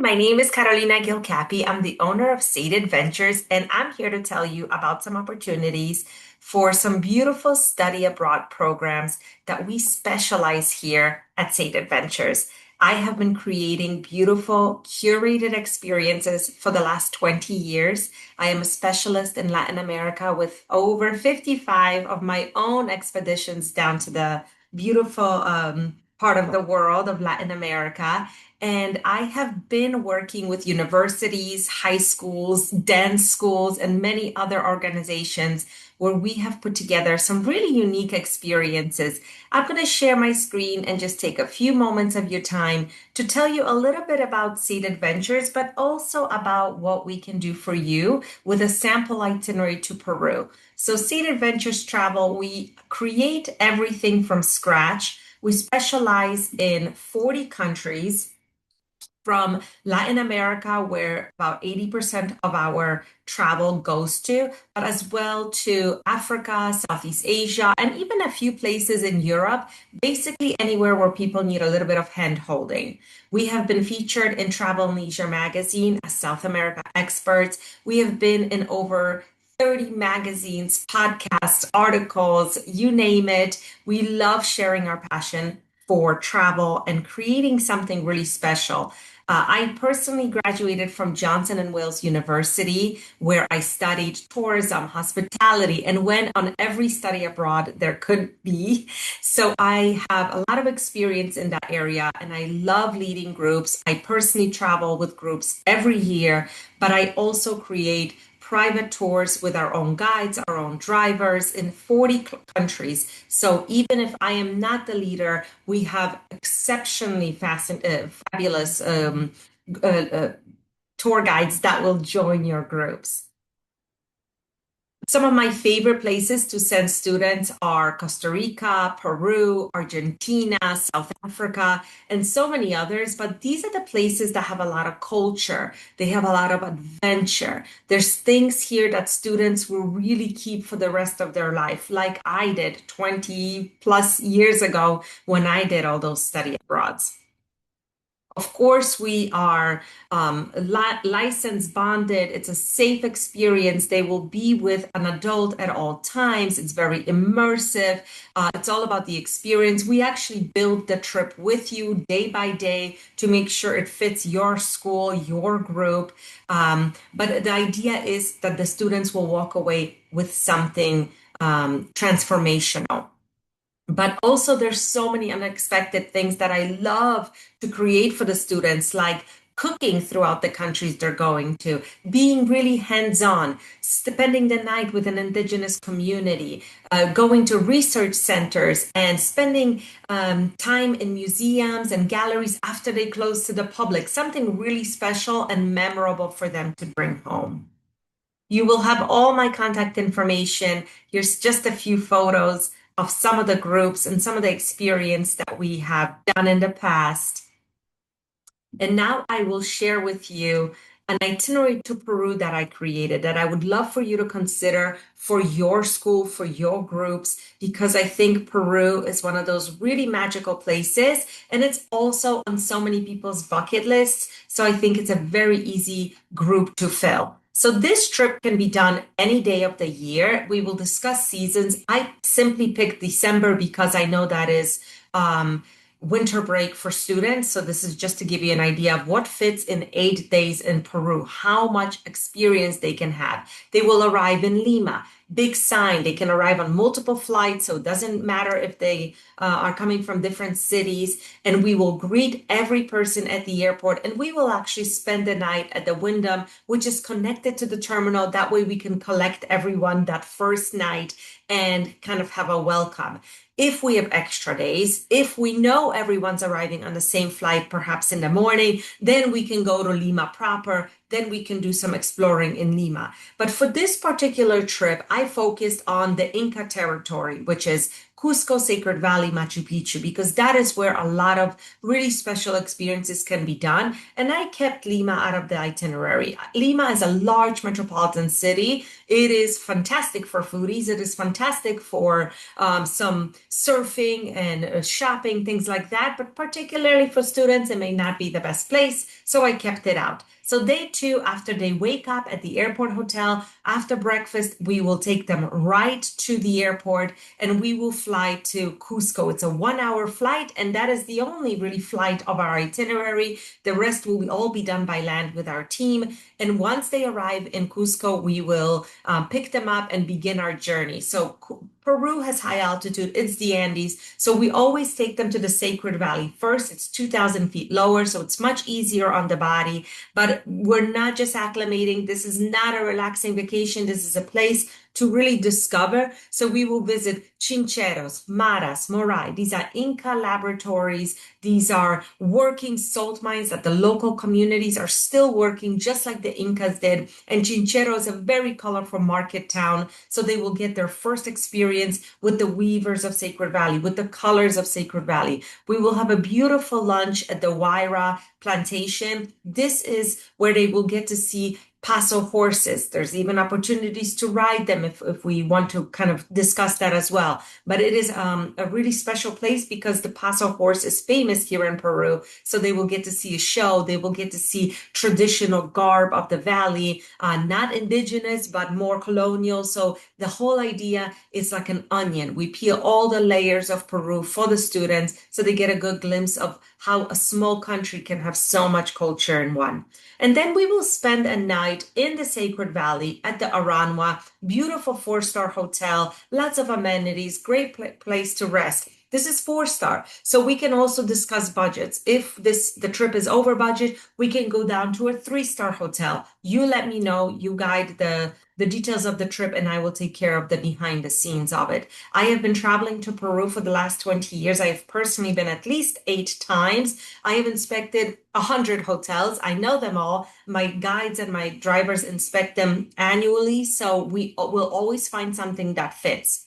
My name is Carolina Gilcapi. I'm the owner of State Adventures, and I'm here to tell you about some opportunities for some beautiful study abroad programs that we specialize here at State Adventures. I have been creating beautiful, curated experiences for the last 20 years. I am a specialist in Latin America with over 55 of my own expeditions down to the beautiful part of the world of Latin America. And I have been working with universities, high schools, dance schools, and many other organizations where we have put together some really unique experiences. I'm going to share my screen and just take a few moments of your time to tell you a little bit about Seed Adventures, but also about what we can do for you with a sample itinerary to Peru. So, Seed Adventures Travel, we create everything from scratch. We specialize in 40 countries from Latin America, where about 80% of our travel goes to, but as well to Africa, Southeast Asia, and even a few places in Europe, basically anywhere where people need a little bit of hand holding. We have been featured in Travel and Leisure magazine as South America experts. We have been in over 30 magazines, podcasts, articles, you name it. We love sharing our passion for travel and creating something really special. I personally graduated from Johnson and Wales University, where I studied tourism, hospitality, and went on every study abroad there could be. So I have a lot of experience in that area, and I love leading groups. I personally travel with groups every year, but I also create private tours with our own guides, our own drivers in 40 countries. So even if I am not the leader, we have exceptionally fabulous uh, uh, tour guides that will join your groups. Some of my favorite places to send students are Costa Rica, Peru, Argentina, South Africa, and so many others. But these are the places that have a lot of culture. They have a lot of adventure. There's things here that students will really keep for the rest of their life, like I did 20 plus years ago when I did all those study abroads. Of course, we are licensed, bonded. It's a safe experience. They will be with an adult at all times. It's very immersive. It's all about the experience. We actually build the trip with you day by day to make sure it fits your school, your group. But the idea is that the students will walk away with something transformational. But also, there's so many unexpected things that I love to create for the students, like cooking throughout the countries they're going to, being really hands-on, spending the night with an indigenous community, going to research centers and spending time in museums and galleries after they close to the public, something really special and memorable for them to bring home. You will have all my contact information. Here's just a few photos of some of the groups and some of the experience that we have done in the past. And now I will share with you an itinerary to Peru that I created that I would love for you to consider for your school, for your groups, because I think Peru is one of those really magical places. And it's also on so many people's bucket lists. So I think it's a very easy group to fill. So this trip can be done any day of the year. We will discuss seasons. I simply picked December because I know that is winter break for students. So this is just to give you an idea of what fits in 8 days in Peru, how much experience they can have. They will arrive in Lima. Big sign, they can arrive on multiple flights, so it doesn't matter if they are coming from different cities. And we will greet every person at the airport, and we will actually spend the night at the Wyndham, which is connected to the terminal. That way we can collect everyone that first night and kind of have a welcome. If we have extra days, if we know everyone's arriving on the same flight, perhaps in the morning, then we can go to Lima proper. Then we can do some exploring in Lima. But for this particular trip, I focused on the Inca territory, which is Cusco, Sacred Valley, Machu Picchu, because that is where a lot of really special experiences can be done. And I kept Lima out of the itinerary. Lima is a large metropolitan city. It is fantastic for foodies. It is fantastic for some surfing and shopping, things like that. But particularly for students, it may not be the best place. So I kept it out. So day two, after they wake up at the airport hotel, after breakfast, we will take them right to the airport and we will fly to Cusco. It's a 1 hour flight, and that is the only really flight of our itinerary. The rest will all be done by land with our team. And once they arrive in Cusco, we will pick them up and begin our journey. So Peru has high altitude, it's the Andes. So we always take them to the Sacred Valley. First, it's 2,000 feet lower, so it's much easier on the body. But we're not just acclimating. This is not a relaxing vacation. This is a place to really discover. So we will visit Chincheros, Maras, Morai. These are Inca laboratories. These are working salt mines that the local communities are still working just like the Incas did. And Chinchero is a very colorful market town. So they will get their first experience with the weavers of Sacred Valley, with the colors of Sacred Valley. We will have a beautiful lunch at the Waira plantation. This is where they will get to see Paso horses. There's even opportunities to ride them if we want to kind of discuss that as well. But it is a really special place because the Paso horse is famous here in Peru. So they will get to see a show. They will get to see traditional garb of the valley, not indigenous, but more colonial. So the whole idea is like an onion. We peel all the layers of Peru for the students so they get a good glimpse of how a small country can have so much culture in one. And then we will spend a night in the Sacred Valley at the Aranwa, beautiful 4-star hotel, lots of amenities, great place to rest. This is 4-star, so we can also discuss budgets. If the trip is over budget, we can go down to a 3-star hotel. You let me know, you guide the details of the trip, and I will take care of the behind the scenes of it. I have been traveling to Peru for the last 20 years. I have personally been at least 8 times. I have inspected 100 hotels. I know them all. My guides and my drivers inspect them annually, so we will always find something that fits.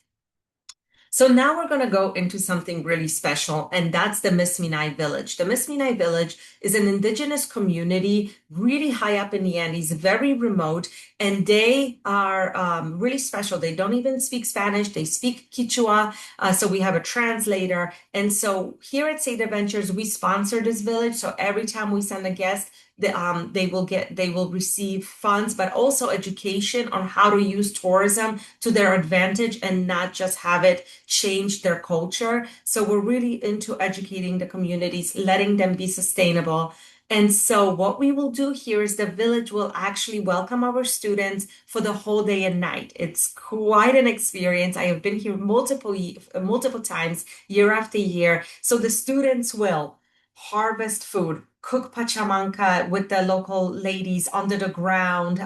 So now we're going to go into something really special, and that's the Misminay village. The Misminay village is an indigenous community really high up in the Andes, very remote, and they are really special. They don't even speak Spanish. They speak Quechua, so we have a translator. And so here at State Adventures, we sponsor this village. So every time we send a guest, they will receive funds, but also education on how to use tourism to their advantage and not just have it change their culture. So we're really into educating the communities, letting them be sustainable. And so what we will do here is the village will actually welcome our students for the whole day and night. It's quite an experience. I have been here multiple times, year after year. So the students will harvest food, cook pachamanca with the local ladies under the ground.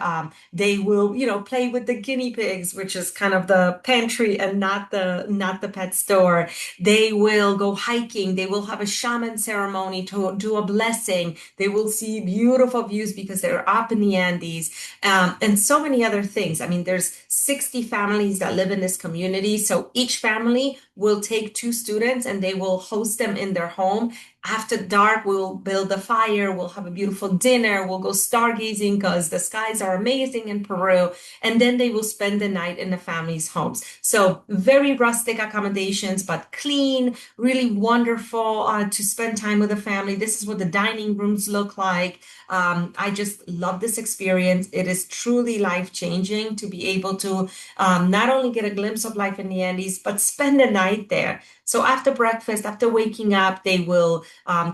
They will, play with the guinea pigs, which is kind of the pantry and not the pet store. They will go hiking. They will have a shaman ceremony to do a blessing. They will see beautiful views because they're up in the Andes, and so many other things. I mean, there's 60 families that live in this community. So each family will take 2 students and they will host them in their home. After dark, we'll build a fire, we'll have a beautiful dinner, we'll go stargazing because the skies are amazing in Peru, and then they will spend the night in the family's homes. So very rustic accommodations, but clean, really wonderful to spend time with the family. This is what the dining rooms look like. I just love this experience. It is truly life-changing to be able to not only get a glimpse of life in the Andes, but spend a night there. So after breakfast, after waking up, they will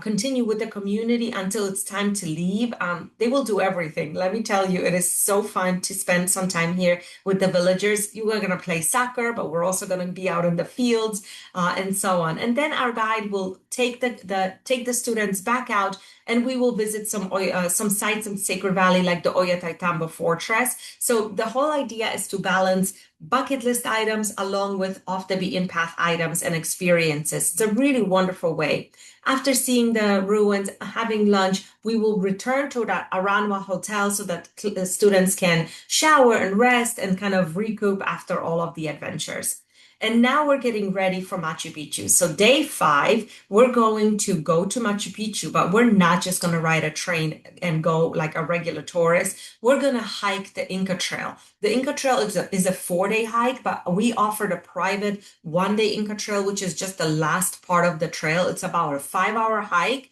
continue with the community until it's time to leave. They will do everything. Let me tell you, it is so fun to spend some time here with the villagers. You are going to play soccer, but we're also going to be out in the fields and so on. And then our guide will take the students back out, and we will visit some sites in Sacred Valley like the Ollantaytambo Fortress. So the whole idea is to balance bucket list items along with off the beaten path items and experiences. It's a really wonderful way. After seeing the ruins, having lunch, we will return to that Aranwa hotel so that students can shower and rest and kind of recoup after all of the adventures. And now we're getting ready for Machu Picchu. So day 5, we're going to go to Machu Picchu, but we're not just going to ride a train and go like a regular tourist. We're going to hike the Inca Trail. The Inca Trail is a 4-day hike, but we offered a private 1-day Inca Trail, which is just the last part of the trail. It's about a 5-hour hike.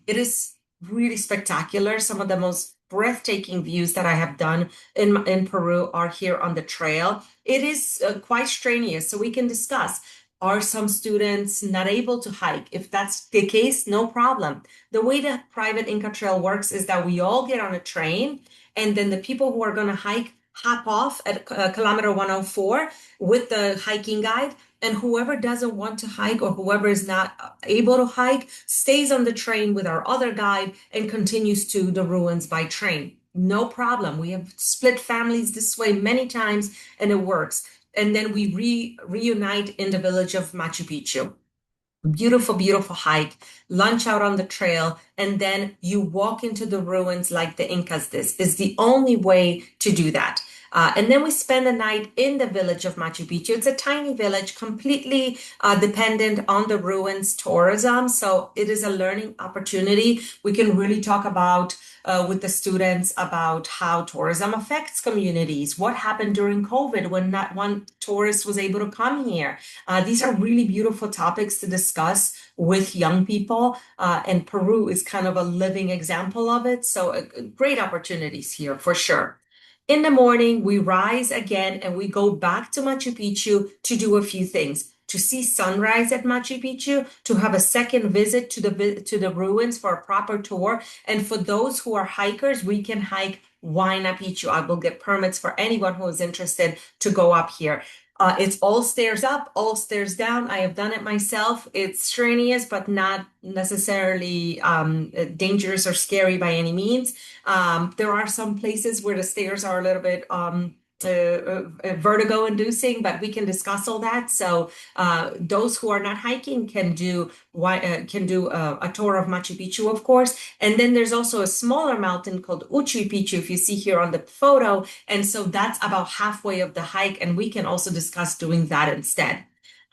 It is really spectacular. Some of the most breathtaking views that I have done in Peru are here on the trail. It is quite strenuous, so we can discuss. Are some students not able to hike? If that's the case, no problem. The way the private Inca Trail works is that we all get on a train, and then the people who are going to hike hop off at kilometer 104 with the hiking guide. And whoever doesn't want to hike or whoever is not able to hike stays on the train with our other guide and continues to the ruins by train. No problem. We have split families this way many times and it works. And then we reunite in the village of Machu Picchu. Beautiful, beautiful hike, lunch out on the trail, and then you walk into the ruins like the Incas did. Is the only way to do that. And then we spend the night in the village of Machu Picchu. It's a tiny village, completely dependent on the ruins tourism. So it is a learning opportunity. We can really talk about with the students about how tourism affects communities. What happened during COVID when not one tourist was able to come here? These are really beautiful topics to discuss with young people, and Peru is kind of a living example of it. So great opportunities here for sure. In the morning, we rise again and we go back to Machu Picchu to do a few things. To see sunrise at Machu Picchu, to have a second visit to the ruins for a proper tour. And for those who are hikers, we can hike Huayna Picchu. I will get permits for anyone who is interested to go up here. It's all stairs up, all stairs down. I have done it myself. It's strenuous, but not necessarily dangerous or scary by any means. There are some places where the stairs are a little bit vertigo inducing, but we can discuss all that. So those who are not hiking can do a tour of Machu Picchu, of course. And then there's also a smaller mountain called Uchi Picchu, if you see here on the photo. And so that's about halfway of the hike, and we can also discuss doing that instead.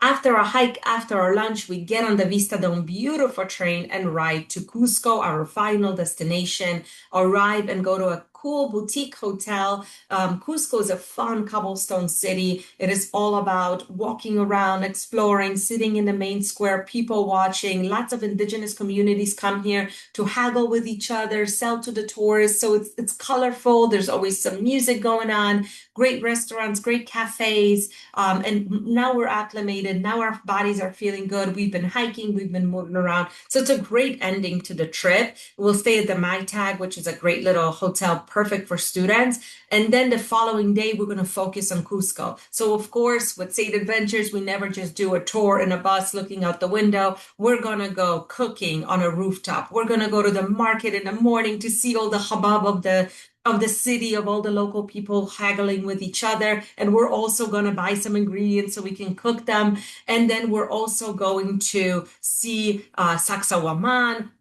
After a hike, after our lunch, we get on the Vista Dome beautiful train and ride to Cusco, our final destination, arrive and go to a cool boutique hotel. Cusco is a fun cobblestone city. It is all about walking around, exploring, sitting in the main square, people watching. Lots of indigenous communities come here to haggle with each other, sell to the tourists. So it's colorful. There's always some music going on, great restaurants, great cafes. And now we're acclimated. Now our bodies are feeling good. We've been hiking, we've been moving around. So it's a great ending to the trip. We'll stay at the Mai Tag, which is a great little hotel, perfect for students. And then the following day, we're going to focus on Cusco. So of course, with State Adventures, we never just do a tour in a bus looking out the window. We're going to go cooking on a rooftop. We're going to go to the market in the morning to see all the hubbub of the city, of all the local people haggling with each other. And we're also going to buy some ingredients so we can cook them. And then we're also going to see Sacsayhuaman,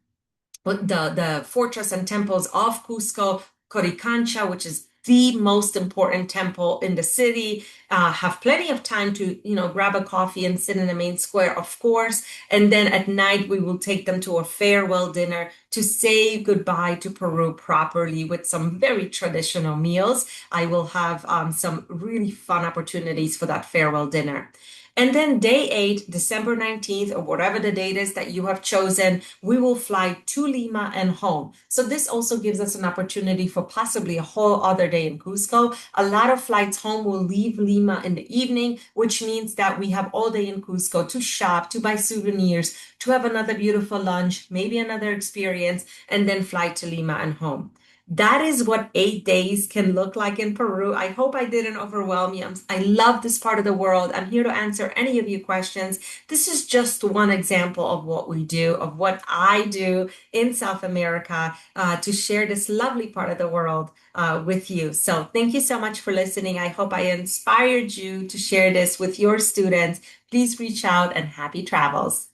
the fortress and temples of Cusco, Coricancha, which is the most important temple in the city. Have plenty of time to, grab a coffee and sit in the main square, of course. And then at night, we will take them to a farewell dinner to say goodbye to Peru properly with some very traditional meals. I will have some really fun opportunities for that farewell dinner. And then day 8, December 19th, or whatever the date is that you have chosen, we will fly to Lima and home. So this also gives us an opportunity for possibly a whole other day in Cusco. A lot of flights home will leave Lima in the evening, which means that we have all day in Cusco to shop, to buy souvenirs, to have another beautiful lunch, maybe another experience, and then fly to Lima and home. That is what 8 days can look like in Peru. I hope I didn't overwhelm you. I love this part of the world. I'm here to answer any of your questions. This is just one example of what we do, of what I do in South America to share this lovely part of the world with you. So thank you so much for listening. I hope I inspired you to share this with your students. Please reach out and happy travels.